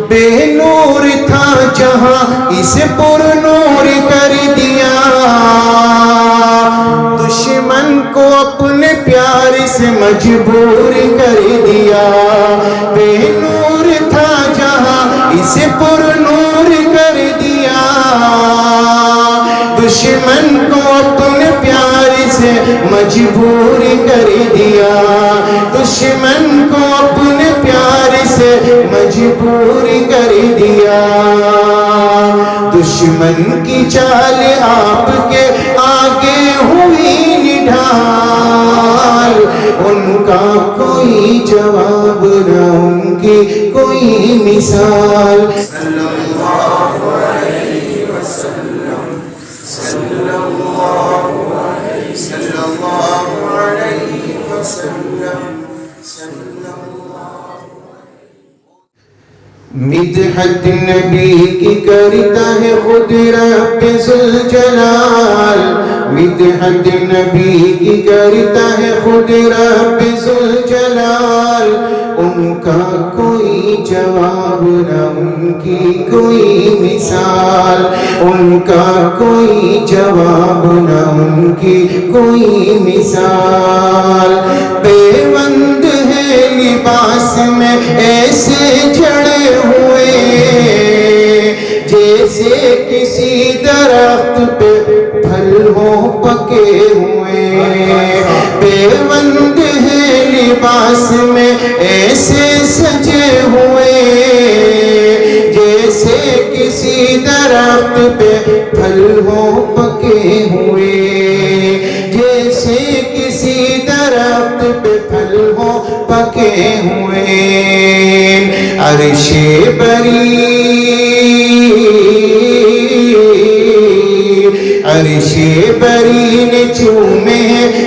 بے نور تھا جہاں اسے پر نور کر دیا، دشمن کو اپنے پیار سے مجبور کر دیا، بے نور تھا جہاں اسے پر نور کر دیا، دشمن کو اپنے پیار سے مجبور کر دیا، دشمن کو اپنے پیار سے مجبور کر دیا، دشمن کی چال آپ کے آگے ہوئی نڈھال، ان کا کوئی جواب نہ ان کی کوئی مثال، صلی اللہ علیہ وسلم، صلی اللہ علیہ وسلم، صلی اللہ۔ مدحت نبی کی کرتا ہے خود رب ذوالجلال، مدحت نبی کی کرتا ہے خود رب ذوالجلال، ان کا کوئی جواب نہ ان کی کوئی مثال، ان کا کوئی جواب نہ ان کی کوئی مثال، پیوند ہے لباس میں ایسے جڑے ہوئے جیسے کسی درخت پہ پھل ہو پکے ہوئے، پیوند ہے لباس میں ایسے سجے ہوئے جیسے کسی درخت پہ پھل ہو پکے ہوئے، جیسے کسی درخت پہ پھل ہو پکے ہوئے، عرش بری عرش بری نے چومے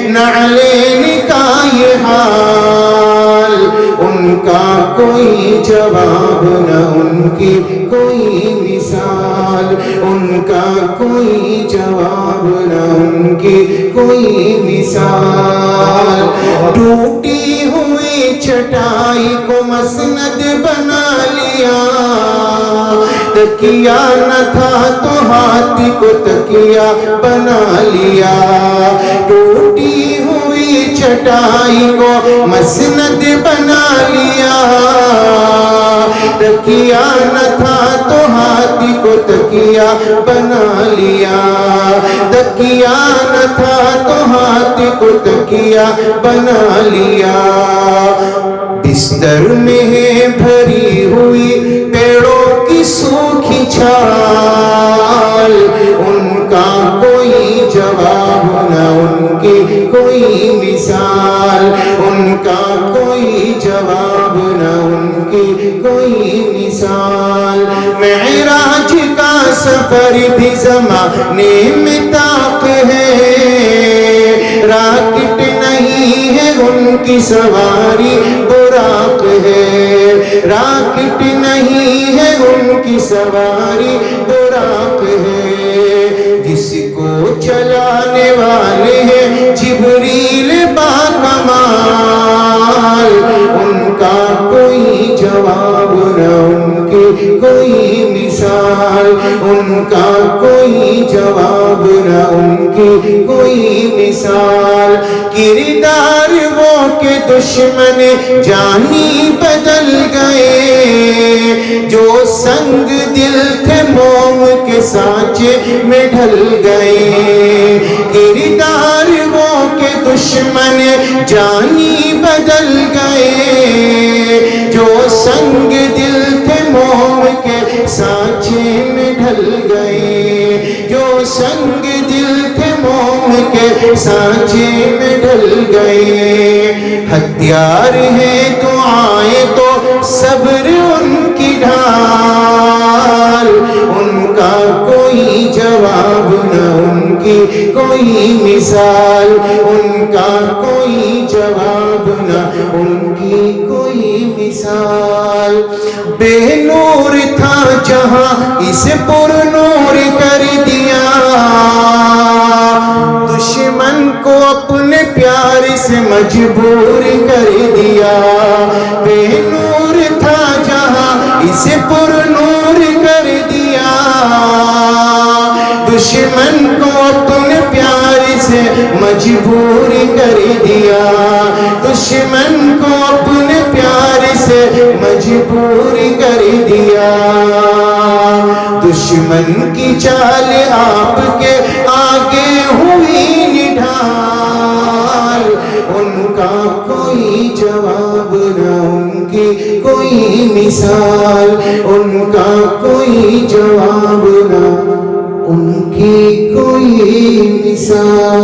نعلین کا یہ حال، ان کا کوئی جواب نہ ان کی کوئی مثال، ان کا کوئی جواب نہ ان کی کوئی مثال، ٹوٹی ہوئی چٹائی کو مسند بنا لیا، تکیہ نہ تھا تو ہاتھ کو تکیہ بنا لیا، ٹوٹی ہوئی چٹائی کو مسند بنا لیا، تکیہ نہ تھا تو ہاتھ کو تکیہ بنا لیا، تکیہ نہ تھا تو ہاتھ کو تکیہ بنا لیا، بستر میں ہے بھری ہوئی پیڑوں کی سوکھی چھال، ان کا کوئی جواب نہ ان کی کوئی مثال، ان کا کوئی جواب نہ ان کی کوئی مثال، معراج کا سفر بھی زمانے میں طاق ہے، راکٹ نہیں ہے ان کی سواری براق ہے، راکٹ نہیں ہے ان کی سواری براق ہے، جس کو چلانے والے ہیں جبریل باکمال، ان کا کوئی جواب نہ ان کی کوئی مثال، ان کا کوئی جواب نہ ان کی کوئی مثال، کردار وہ کہ دشمن جانی بدل گئے، جو سنگ دل تھے موم کے سانچے میں ڈھل گئے، کردار وہ کہ دشمن جانی بدل گئے، جو سنگ دل تھے موم کے سانچے میں ڈھل گئے، جو سنگ دل تھے موم کے سانچے میں ڈھل گئے، ہتھیار ہے دعائیں تو صبر ان کی ڈھال، ان کا کوئی جواب نہ ان کی کوئی مثال، ان کا کوئی جواب نہ ان کی کوئی مثال، بے نور تھا جہاں اسے پر نور کر دیا، دشمن کو اپنے پیار سے مجبور کر دیا، بے نور تھا جہاں اسے پر نور کر دیا دشمن کو اپنے پیار سے مجبور کر دیا دشمن کو اپنے پیار سے مجبور کر دیا دشمن کی چال آپ کے آگے ہوئی نڈھال ان کا کوئی جواب نہ ان کی کوئی مثال ان کا کوئی جواب نہ ان کی کوئی مثال